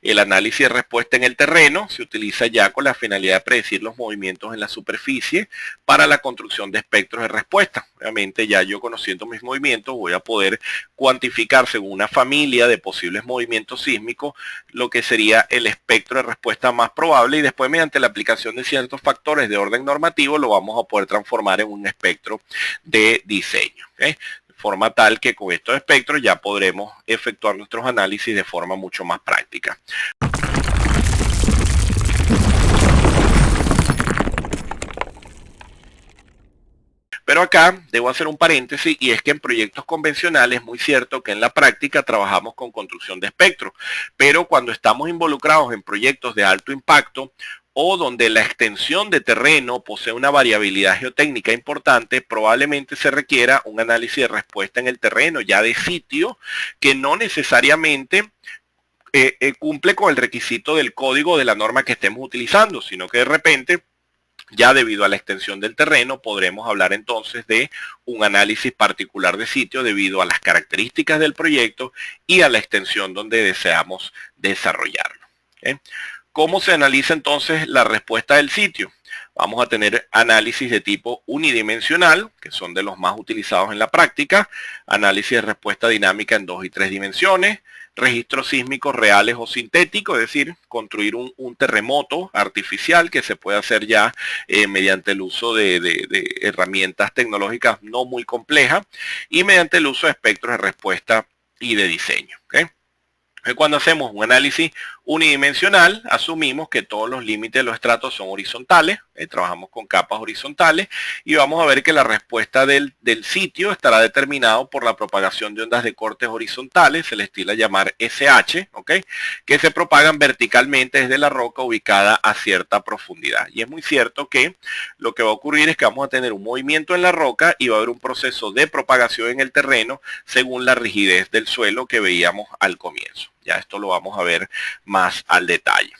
El análisis de respuesta en el terreno se utiliza ya con la finalidad de predecir los movimientos en la superficie para la construcción de espectros de respuesta. Obviamente ya yo conociendo mis movimientos voy a poder cuantificar según una familia de posibles movimientos sísmicos lo que sería el espectro de respuesta más probable y después mediante la aplicación de ciertos factores de orden normativo lo vamos a poder transformar en un espectro de diseño. ¿Okay? Forma tal que con estos espectros ya podremos efectuar nuestros análisis de forma mucho más práctica. Pero acá debo hacer un paréntesis y es que en proyectos convencionales es muy cierto que en la práctica trabajamos con construcción de espectros, pero cuando estamos involucrados en proyectos de alto impacto, o donde la extensión de terreno posee una variabilidad geotécnica importante, probablemente se requiera un análisis de respuesta en el terreno ya de sitio que no necesariamente cumple con el requisito del código de la norma que estemos utilizando, sino que de repente ya debido a la extensión del terreno podremos hablar entonces de un análisis particular de sitio debido a las características del proyecto y a la extensión donde deseamos desarrollarlo. ¿Okay? ¿Cómo se analiza entonces la respuesta del sitio? Vamos a tener análisis de tipo unidimensional, que son de los más utilizados en la práctica, análisis de respuesta dinámica en 2 y 3 dimensiones, registros sísmicos reales o sintéticos, es decir, construir un terremoto artificial que se puede hacer ya mediante el uso de herramientas tecnológicas no muy complejas y mediante el uso de espectros de respuesta y de diseño. ¿Okay? Cuando hacemos un análisis unidimensional, asumimos que todos los límites de los estratos son horizontales, trabajamos con capas horizontales y vamos a ver que la respuesta del sitio estará determinado por la propagación de ondas de cortes horizontales, se les estila llamar SH, ¿okay? Que se propagan verticalmente desde la roca ubicada a cierta profundidad. Y es muy cierto que lo que va a ocurrir es que vamos a tener un movimiento en la roca y va a haber un proceso de propagación en el terreno según la rigidez del suelo que veíamos al comienzo. Ya esto lo vamos a ver más al detalle.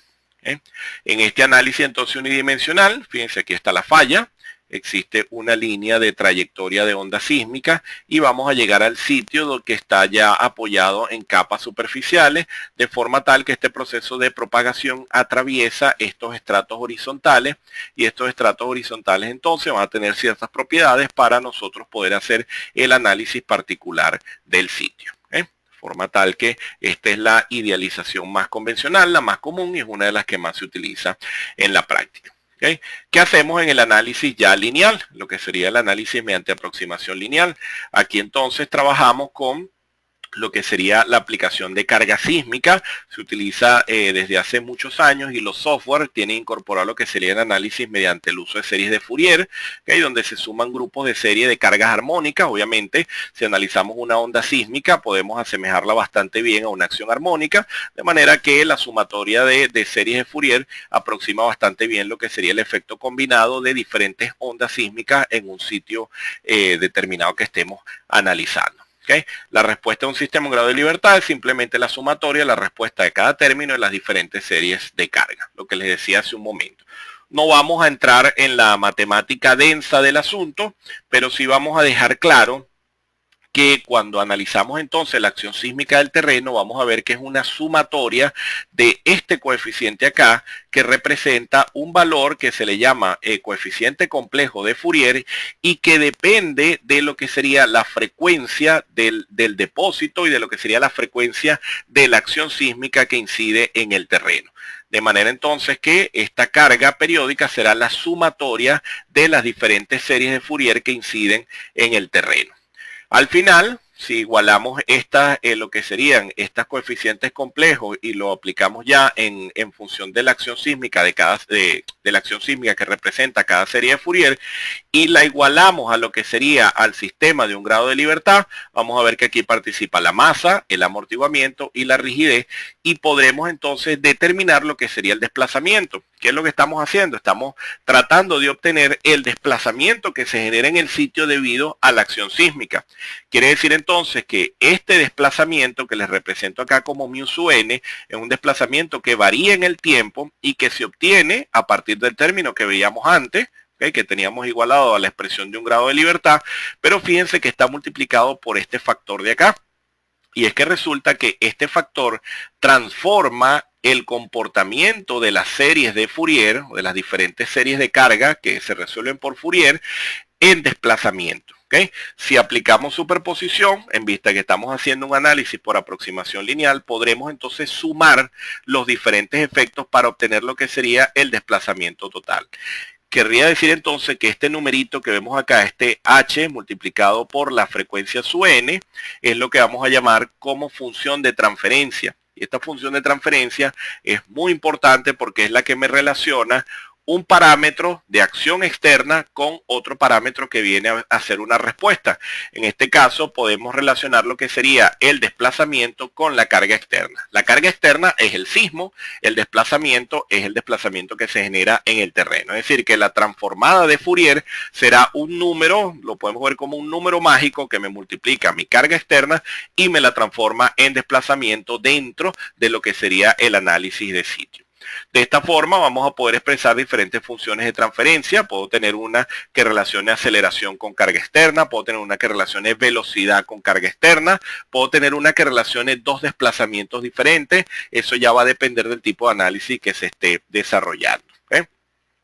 En este análisis entonces unidimensional, fíjense aquí está la falla, existe una línea de trayectoria de onda sísmica y vamos a llegar al sitio que está ya apoyado en capas superficiales, de forma tal que este proceso de propagación atraviesa estos estratos horizontales y estos estratos horizontales entonces van a tener ciertas propiedades para nosotros poder hacer el análisis particular del sitio. Forma tal que esta es la idealización más convencional, la más común y es una de las que más se utiliza en la práctica. ¿Okay? ¿Qué hacemos en el análisis ya lineal? Lo que sería el análisis mediante aproximación lineal. Aquí entonces trabajamos con lo que sería la aplicación de carga sísmica, se utiliza desde hace muchos años y los software tienen incorporado lo que sería el análisis mediante el uso de series de Fourier, ¿okay? Donde se suman grupos de serie de cargas armónicas. Obviamente, si analizamos una onda sísmica, podemos asemejarla bastante bien a una acción armónica, de manera que la sumatoria de series de Fourier aproxima bastante bien lo que sería el efecto combinado de diferentes ondas sísmicas en un sitio determinado que estemos analizando. ¿Okay? La respuesta de un sistema en grado de libertad es simplemente la sumatoria de la respuesta de cada término de las diferentes series de carga, lo que les decía hace un momento. No vamos a entrar en la matemática densa del asunto, pero sí vamos a dejar claro que cuando analizamos entonces la acción sísmica del terreno, vamos a ver que es una sumatoria de este coeficiente acá, que representa un valor que se le llama coeficiente complejo de Fourier y que depende de lo que sería la frecuencia del depósito y de lo que sería la frecuencia de la acción sísmica que incide en el terreno. De manera entonces que esta carga periódica será la sumatoria de las diferentes series de Fourier que inciden en el terreno. Al final, si igualamos lo que serían estos coeficientes complejos y lo aplicamos ya en función de la acción sísmica de la acción sísmica que representa cada serie de Fourier y la igualamos a lo que sería al sistema de un grado de libertad, vamos a ver que aquí participa la masa, el amortiguamiento y la rigidez y podremos entonces determinar lo que sería el desplazamiento. ¿Qué es lo que estamos haciendo? Estamos tratando de obtener el desplazamiento que se genera en el sitio debido a la acción sísmica. Quiere decir entonces que este desplazamiento que les represento acá como mu sub n es un desplazamiento que varía en el tiempo y que se obtiene a partir del término que veíamos antes, ¿okay? Que teníamos igualado a la expresión de un grado de libertad, pero fíjense que está multiplicado por este factor de acá. Y es que resulta que este factor transforma el comportamiento de las series de Fourier, o de las diferentes series de carga que se resuelven por Fourier, en desplazamiento. ¿Okay? Si aplicamos superposición, en vista que estamos haciendo un análisis por aproximación lineal, podremos entonces sumar los diferentes efectos para obtener lo que sería el desplazamiento total. Querría decir entonces que este numerito que vemos acá, este h multiplicado por la frecuencia su n, es lo que vamos a llamar como función de transferencia. Y esta función de transferencia es muy importante porque es la que me relaciona un parámetro de acción externa con otro parámetro que viene a hacer una respuesta. En este caso podemos relacionar lo que sería el desplazamiento con la carga externa. La carga externa es el sismo, el desplazamiento es el desplazamiento que se genera en el terreno. Es decir, que la transformada de Fourier será un número, lo podemos ver como un número mágico que me multiplica mi carga externa y me la transforma en desplazamiento dentro de lo que sería el análisis de sitio. De esta forma vamos a poder expresar diferentes funciones de transferencia. Puedo tener una que relacione aceleración con carga externa, puedo tener una que relacione velocidad con carga externa, puedo tener una que relacione dos desplazamientos diferentes. Eso ya va a depender del tipo de análisis que se esté desarrollando. ¿Okay?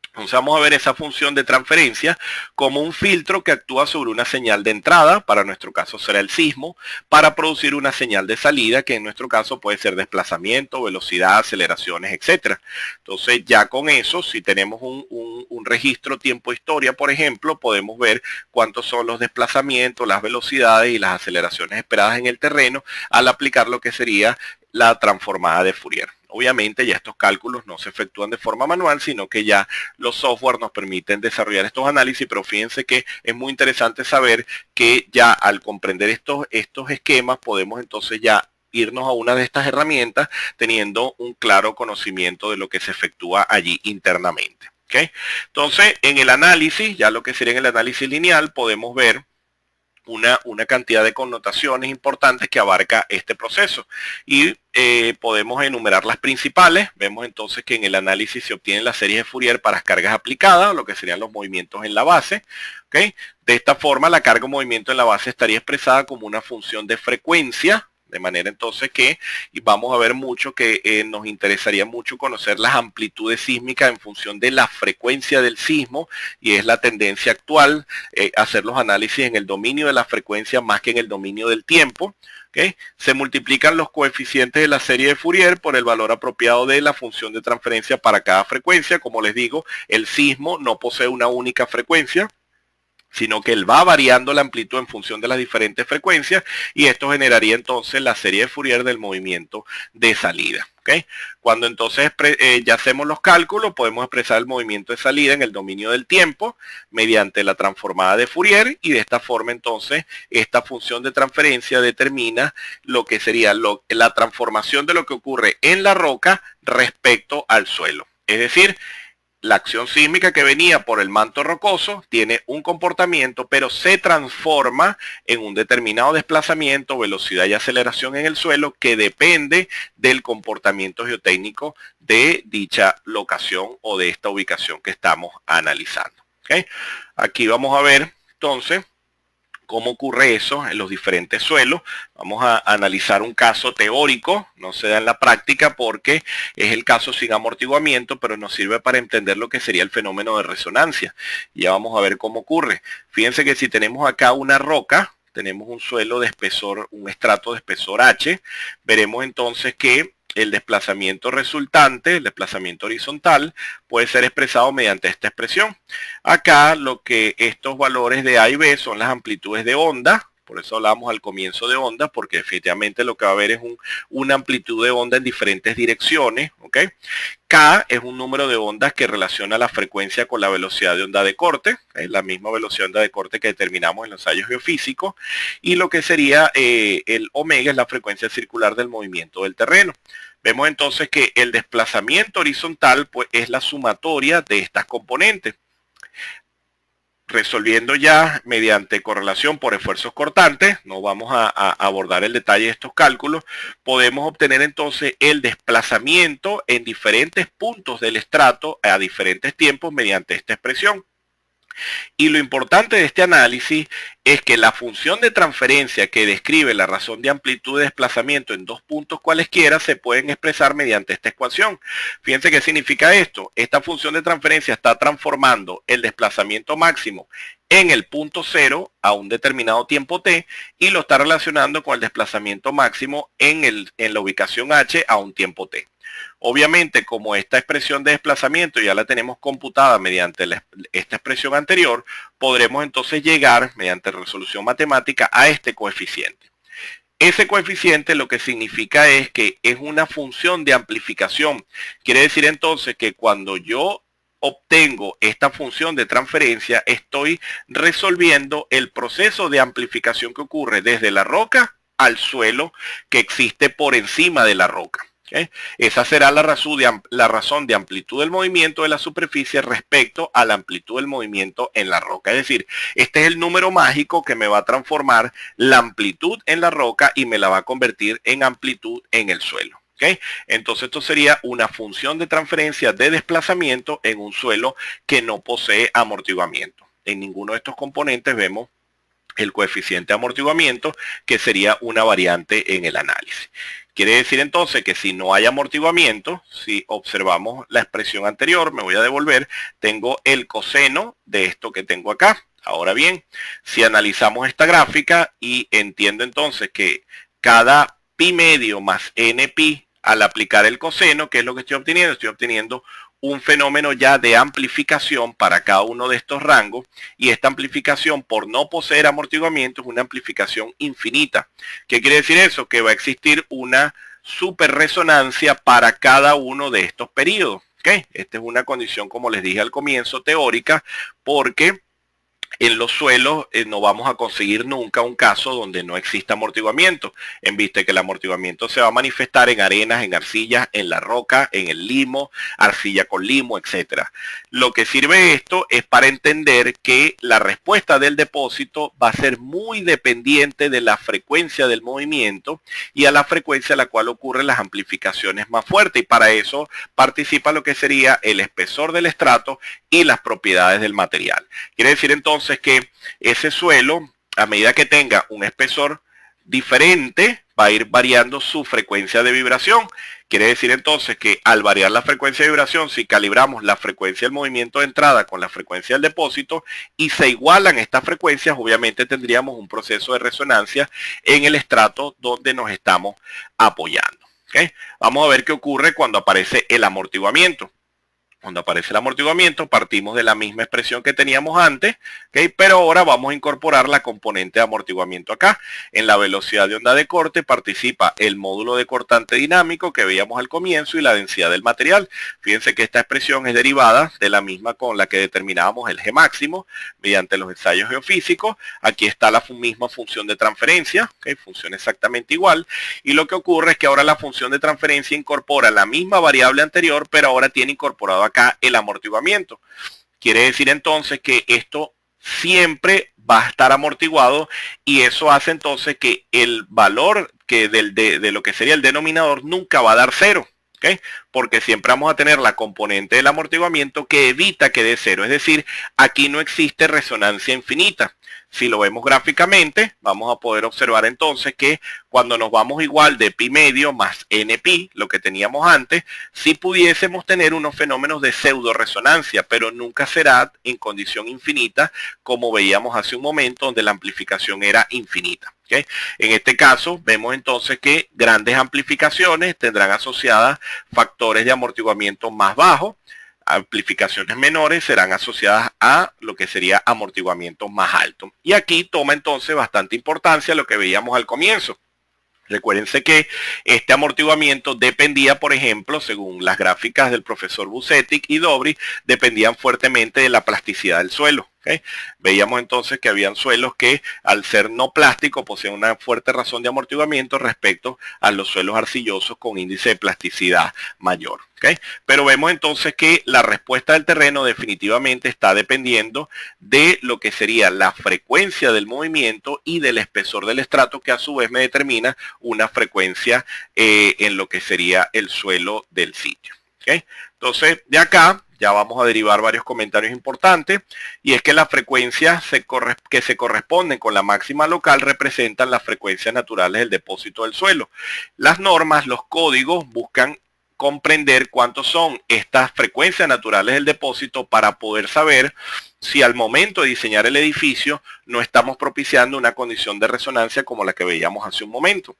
Entonces vamos a ver esa función de transferencia como un filtro que actúa sobre una señal de entrada, para nuestro caso será el sismo, para producir una señal de salida, que en nuestro caso puede ser desplazamiento, velocidad, aceleraciones, etc. Entonces ya con eso, si tenemos un registro tiempo-historia, por ejemplo, podemos ver cuántos son los desplazamientos, las velocidades y las aceleraciones esperadas en el terreno al aplicar lo que sería la transformada de Fourier. Obviamente ya estos cálculos no se efectúan de forma manual, sino que ya los software nos permiten desarrollar estos análisis, pero fíjense que es muy interesante saber que ya al comprender estos esquemas podemos entonces ya irnos a una de estas herramientas teniendo un claro conocimiento de lo que se efectúa allí internamente. ¿Okay? Entonces, en el análisis, ya lo que sería en el análisis lineal, podemos ver una cantidad de connotaciones importantes que abarca este proceso y podemos enumerar las principales. Vemos entonces que en el análisis se obtienen las series de Fourier para cargas aplicadas, lo que serían los movimientos en la base. ¿Okay? De esta forma la carga o movimiento en la base estaría expresada como una función de frecuencia, de manera entonces que vamos a ver mucho que nos interesaría mucho conocer las amplitudes sísmicas en función de la frecuencia del sismo, y es la tendencia actual hacer los análisis en el dominio de la frecuencia más que en el dominio del tiempo. ¿Okay? Se multiplican los coeficientes de la serie de Fourier por el valor apropiado de la función de transferencia para cada frecuencia. Como les digo, el sismo no posee una única frecuencia, sino que él va variando la amplitud en función de las diferentes frecuencias, y esto generaría entonces la serie de Fourier del movimiento de salida. ¿Okay? Cuando entonces ya hacemos los cálculos, podemos expresar el movimiento de salida en el dominio del tiempo mediante la transformada de Fourier, y de esta forma entonces esta función de transferencia determina lo que sería la transformación de lo que ocurre en la roca respecto al suelo. Es decir, la acción sísmica que venía por el manto rocoso tiene un comportamiento, pero se transforma en un determinado desplazamiento, velocidad y aceleración en el suelo que depende del comportamiento geotécnico de dicha locación o de esta ubicación que estamos analizando. ¿Okay? Aquí vamos a ver entonces cómo ocurre eso en los diferentes suelos. Vamos a analizar un caso teórico, no se da en la práctica porque es el caso sin amortiguamiento, pero nos sirve para entender lo que sería el fenómeno de resonancia. Y ya vamos a ver cómo ocurre. Fíjense que si tenemos acá una roca, tenemos un suelo de espesor, un estrato de espesor H, veremos entonces que el desplazamiento resultante, el desplazamiento horizontal, puede ser expresado mediante esta expresión. Acá lo que estos valores de A y B son las amplitudes de onda, por eso hablamos al comienzo de onda, porque efectivamente lo que va a haber es una amplitud de onda en diferentes direcciones. ¿Okay? K es un número de ondas que relaciona la frecuencia con la velocidad de onda de corte, es la misma velocidad de onda de corte que determinamos en los ensayos geofísicos, y lo que sería el omega es la frecuencia circular del movimiento del terreno. Vemos entonces que el desplazamiento horizontal pues, es la sumatoria de estas componentes. Resolviendo ya mediante correlación por esfuerzos cortantes, no vamos a abordar el detalle de estos cálculos, podemos obtener entonces el desplazamiento en diferentes puntos del estrato a diferentes tiempos mediante esta expresión. Y lo importante de este análisis es que la función de transferencia que describe la razón de amplitud de desplazamiento en dos puntos cualesquiera se pueden expresar mediante esta ecuación. Fíjense qué significa esto. Esta función de transferencia está transformando el desplazamiento máximo en el punto cero a un determinado tiempo t y lo está relacionando con el desplazamiento máximo en la ubicación h a un tiempo t. Obviamente, como esta expresión de desplazamiento ya la tenemos computada mediante esta expresión anterior, podremos entonces llegar, mediante resolución matemática, a este coeficiente. Ese coeficiente lo que significa es que es una función de amplificación. Quiere decir entonces que cuando yo obtengo esta función de transferencia, estoy resolviendo el proceso de amplificación que ocurre desde la roca al suelo que existe por encima de la roca. ¿Okay? Esa será la razón de amplitud del movimiento de la superficie respecto a la amplitud del movimiento en la roca. Es decir, este es el número mágico que me va a transformar la amplitud en la roca y me la va a convertir en amplitud en el suelo. ¿Okay? Entonces esto sería una función de transferencia de desplazamiento en un suelo que no posee amortiguamiento. En ninguno de estos componentes vemos el coeficiente de amortiguamiento, que sería una variante en el análisis. Quiere decir entonces que si no hay amortiguamiento, si observamos la expresión anterior, me voy a devolver, tengo el coseno de esto que tengo acá. Ahora bien, si analizamos esta gráfica y entiendo entonces que cada pi medio más n pi al aplicar el coseno, ¿qué es lo que estoy obteniendo? Estoy obteniendo un fenómeno ya de amplificación para cada uno de estos rangos, y esta amplificación, por no poseer amortiguamiento, es una amplificación infinita. ¿Qué quiere decir eso? Que va a existir una superresonancia para cada uno de estos periodos. ¿Okay? Esta es una condición, como les dije al comienzo, teórica, porque en los suelos no vamos a conseguir nunca un caso donde no exista amortiguamiento, en vista de que el amortiguamiento se va a manifestar en arenas, en arcillas, en la roca, en el limo, arcilla con limo, etc. Lo que sirve esto es para entender que la respuesta del depósito va a ser muy dependiente de la frecuencia del movimiento y a la frecuencia a la cual ocurren las amplificaciones más fuertes, y para eso participa lo que sería el espesor del estrato y las propiedades del material. Quiere decir entonces que ese suelo, a medida que tenga un espesor diferente, va a ir variando su frecuencia de vibración. Quiere decir entonces que al variar la frecuencia de vibración, si calibramos la frecuencia del movimiento de entrada con la frecuencia del depósito y se igualan estas frecuencias, obviamente tendríamos un proceso de resonancia en el estrato donde nos estamos apoyando. ¿Okay? Vamos a ver qué ocurre cuando aparece el amortiguamiento. Cuando aparece el amortiguamiento, partimos de la misma expresión que teníamos antes, ¿okay? Pero ahora vamos a incorporar la componente de amortiguamiento acá. En la velocidad de onda de corte participa el módulo de cortante dinámico que veíamos al comienzo y la densidad del material. Fíjense que esta expresión es derivada de la misma con la que determinábamos el G máximo mediante los ensayos geofísicos. Aquí está la misma función de transferencia, ¿okay? Funciona exactamente igual. Y lo que ocurre es que ahora la función de transferencia incorpora la misma variable anterior, pero ahora tiene incorporado acá el amortiguamiento. Quiere decir entonces que esto siempre va a estar amortiguado, y eso hace entonces que el valor que de lo que sería el denominador nunca va a dar cero. ¿Okay? Porque siempre vamos a tener la componente del amortiguamiento que evita que dé cero. Es decir, aquí no existe resonancia infinita. Si lo vemos gráficamente, vamos a poder observar entonces que cuando nos vamos igual de pi medio más n pi, lo que teníamos antes, sí pudiésemos tener unos fenómenos de pseudo resonancia, pero nunca será en condición infinita como veíamos hace un momento, donde la amplificación era infinita. ¿Okay? En este caso vemos entonces que grandes amplificaciones tendrán asociadas factores de amortiguamiento más bajos, amplificaciones menores serán asociadas a lo que sería amortiguamiento más alto. Y aquí toma entonces bastante importancia lo que veíamos al comienzo. Recuérdense que este amortiguamiento dependía, por ejemplo, según las gráficas del profesor Busetic y Dobry, dependían fuertemente de la plasticidad del suelo. ¿Okay? Veíamos entonces que habían suelos que, al ser no plásticos, poseen una fuerte razón de amortiguamiento respecto a los suelos arcillosos con índice de plasticidad mayor. ¿Okay? Pero vemos entonces que la respuesta del terreno definitivamente está dependiendo de lo que sería la frecuencia del movimiento y del espesor del estrato, que a su vez me determina una frecuencia en lo que sería el suelo del sitio. ¿Okay? Entonces, de acá ya vamos a derivar varios comentarios importantes, y es que las frecuencias que se corresponden con la máxima local representan las frecuencias naturales del depósito del suelo. Las normas, los códigos buscan comprender cuántos son estas frecuencias naturales del depósito para poder saber si al momento de diseñar el edificio no estamos propiciando una condición de resonancia como la que veíamos hace un momento.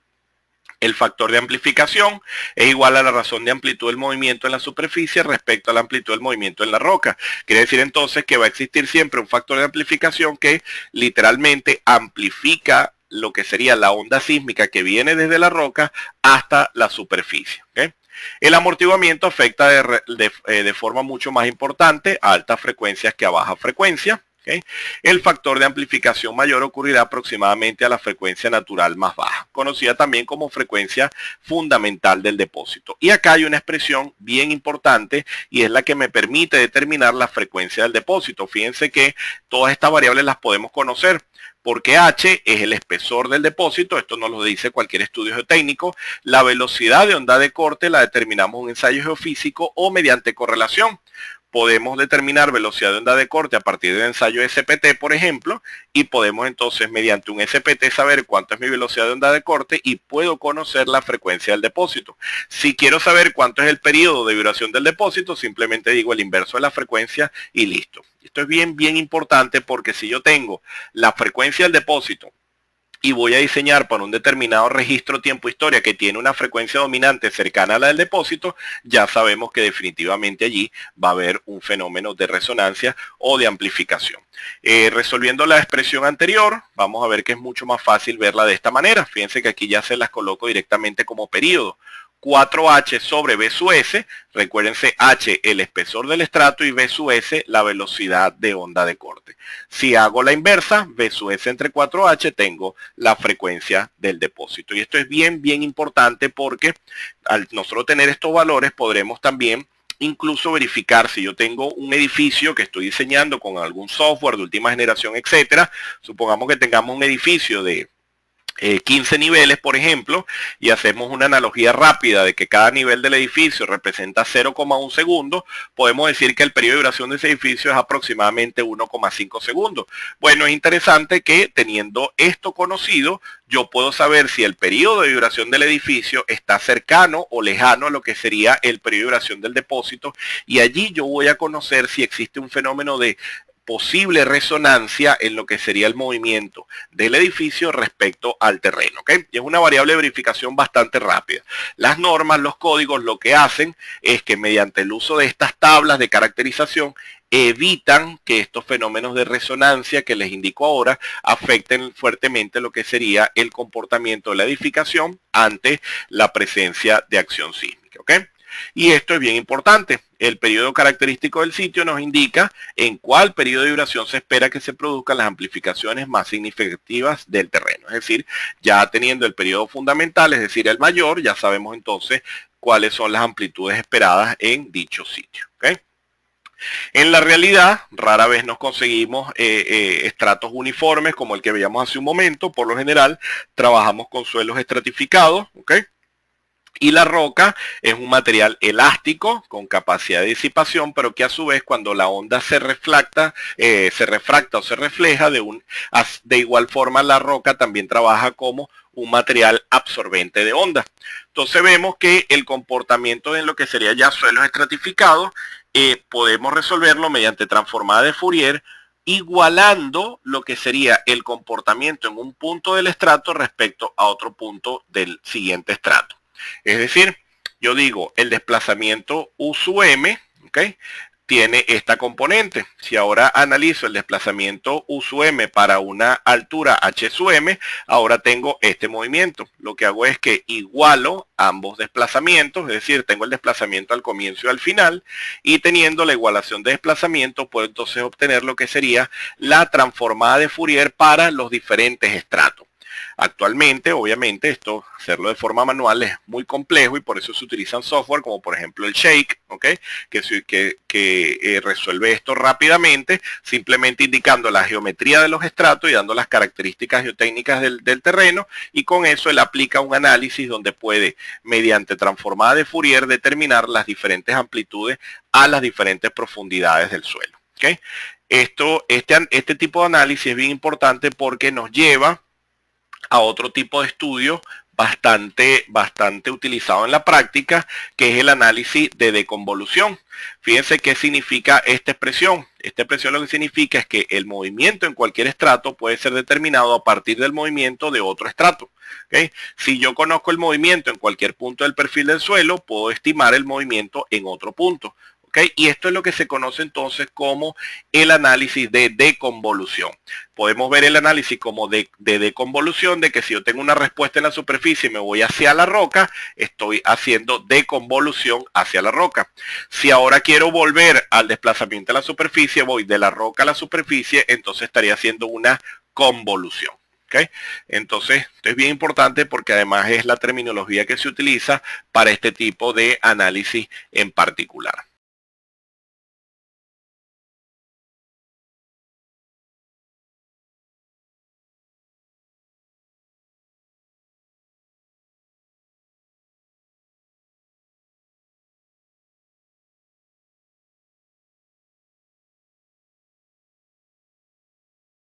El factor de amplificación es igual a la razón de amplitud del movimiento en la superficie respecto a la amplitud del movimiento en la roca. Quiere decir entonces que va a existir siempre un factor de amplificación que literalmente amplifica lo que sería la onda sísmica que viene desde la roca hasta la superficie. ¿Okay? El amortiguamiento afecta de forma mucho más importante a altas frecuencias que a baja frecuencia. ¿Okay? El factor de amplificación mayor ocurrirá aproximadamente a la frecuencia natural más baja, conocida también como frecuencia fundamental del depósito. Y acá hay una expresión bien importante y es la que me permite determinar la frecuencia del depósito. Fíjense que todas estas variables las podemos conocer, porque H es el espesor del depósito, esto nos lo dice cualquier estudio geotécnico. La velocidad de onda de corte la determinamos en ensayo geofísico o mediante correlación. Podemos determinar velocidad de onda de corte a partir del ensayo SPT, por ejemplo, y podemos entonces mediante un SPT saber cuánto es mi velocidad de onda de corte y puedo conocer la frecuencia del depósito. Si quiero saber cuánto es el periodo de vibración del depósito, simplemente digo el inverso de la frecuencia y listo. Esto es bien importante porque si yo tengo la frecuencia del depósito y voy a diseñar para un determinado registro tiempo-historia que tiene una frecuencia dominante cercana a la del depósito, ya sabemos que definitivamente allí va a haber un fenómeno de resonancia o de amplificación. Resolviendo la expresión anterior, vamos a ver que es mucho más fácil verla de esta manera. Fíjense que aquí ya se las coloco directamente como periodo. 4H sobre B sub S, recuérdense H el espesor del estrato y B sub S la velocidad de onda de corte. Si hago la inversa, B sub S entre 4H, tengo la frecuencia del depósito. Y esto es bien importante porque al nosotros tener estos valores podremos también incluso verificar si yo tengo un edificio que estoy diseñando con algún software de última generación, etcétera. Supongamos que tengamos un edificio de 15 niveles, por ejemplo, y hacemos una analogía rápida de que cada nivel del edificio representa 0,1 segundo, podemos decir que el periodo de vibración de ese edificio es aproximadamente 1,5 segundos. Bueno, es interesante que teniendo esto conocido, yo puedo saber si el periodo de vibración del edificio está cercano o lejano a lo que sería el periodo de vibración del depósito, y allí yo voy a conocer si existe un fenómeno de posible resonancia en lo que sería el movimiento del edificio respecto al terreno. ¿Okay? Y es una variable de verificación bastante rápida. Las normas, los códigos, lo que hacen es que mediante el uso de estas tablas de caracterización evitan que estos fenómenos de resonancia que les indico ahora afecten fuertemente lo que sería el comportamiento de la edificación ante la presencia de acción sísmica. ¿Okay? Y esto es bien importante. El periodo característico del sitio nos indica en cuál periodo de vibración se espera que se produzcan las amplificaciones más significativas del terreno. Es decir, ya teniendo el periodo fundamental, es decir, el mayor, ya sabemos entonces cuáles son las amplitudes esperadas en dicho sitio. ¿Okay? En la realidad, rara vez nos conseguimos estratos uniformes como el que veíamos hace un momento. Por lo general, trabajamos con suelos estratificados, ¿ok? Y la roca es un material elástico con capacidad de disipación, pero que a su vez cuando la onda se refracta o se refleja, de igual forma la roca también trabaja como un material absorbente de onda. Entonces vemos que el comportamiento en lo que sería ya suelos estratificados, podemos resolverlo mediante transformada de Fourier, igualando lo que sería el comportamiento en un punto del estrato respecto a otro punto del siguiente estrato. Es decir, yo digo el desplazamiento U sub M, ¿okay? Tiene esta componente. Si ahora analizo el desplazamiento U sub M para una altura H sub M, ahora tengo este movimiento. Lo que hago es que igualo ambos desplazamientos, es decir, tengo el desplazamiento al comienzo y al final, y teniendo la igualación de desplazamiento, puedo entonces obtener lo que sería la transformada de Fourier para los diferentes estratos. Actualmente, obviamente, esto, hacerlo de forma manual es muy complejo y por eso se utilizan software como por ejemplo el Shake, ¿ok? Que resuelve esto rápidamente, simplemente indicando la geometría de los estratos y dando las características geotécnicas del terreno, y con eso él aplica un análisis donde puede, mediante transformada de Fourier, determinar las diferentes amplitudes a las diferentes profundidades del suelo, ¿ok? Este tipo de análisis es bien importante porque nos lleva a otro tipo de estudio bastante utilizado en la práctica, que es el análisis de deconvolución. Fíjense qué significa esta expresión. Esta expresión lo que significa es que el movimiento en cualquier estrato puede ser determinado a partir del movimiento de otro estrato. ¿Okay? Si yo conozco el movimiento en cualquier punto del perfil del suelo, puedo estimar el movimiento en otro punto. ¿Okay? Y esto es lo que se conoce entonces como el análisis de deconvolución. Podemos ver el análisis como de deconvolución, de que si yo tengo una respuesta en la superficie y me voy hacia la roca, estoy haciendo deconvolución hacia la roca. Si ahora quiero volver al desplazamiento de la superficie, voy de la roca a la superficie, entonces estaría haciendo una convolución. ¿Okay? Entonces, esto es bien importante porque además es la terminología que se utiliza para este tipo de análisis en particular.